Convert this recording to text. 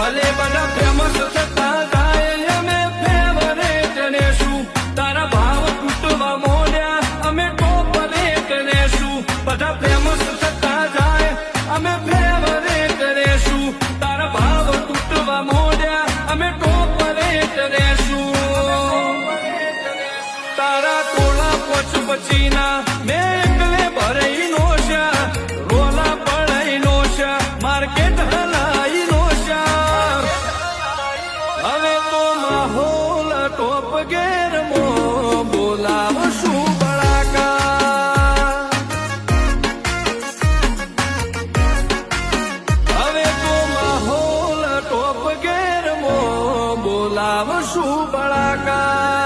ભલે બધા ફેમસ થતા જાય અમે ફેવરેટ રેશું તારા ભાવ તૂટવા મોડ્યા અમે ટોપ રેટ રેશું બધા ફેમસ થતા જાય અમે ફેવરેટ રેશું તારા ભાવ તૂટવા મોડ્યા અમે ટોપ રેટ રેશું તારા ટોળા પોચ પછીના મેં એકલે ભરાઈ નોશ્યા રોલા પડાઈ નોશ્યા માર્કેટ હલાઈ નોશ્યા હવે તો માહોલ ટોપ ગેર મો બોલાવશું બળાકા હવે તો માહોલ ટોપ ગેર મો બોલાવશું બળાકા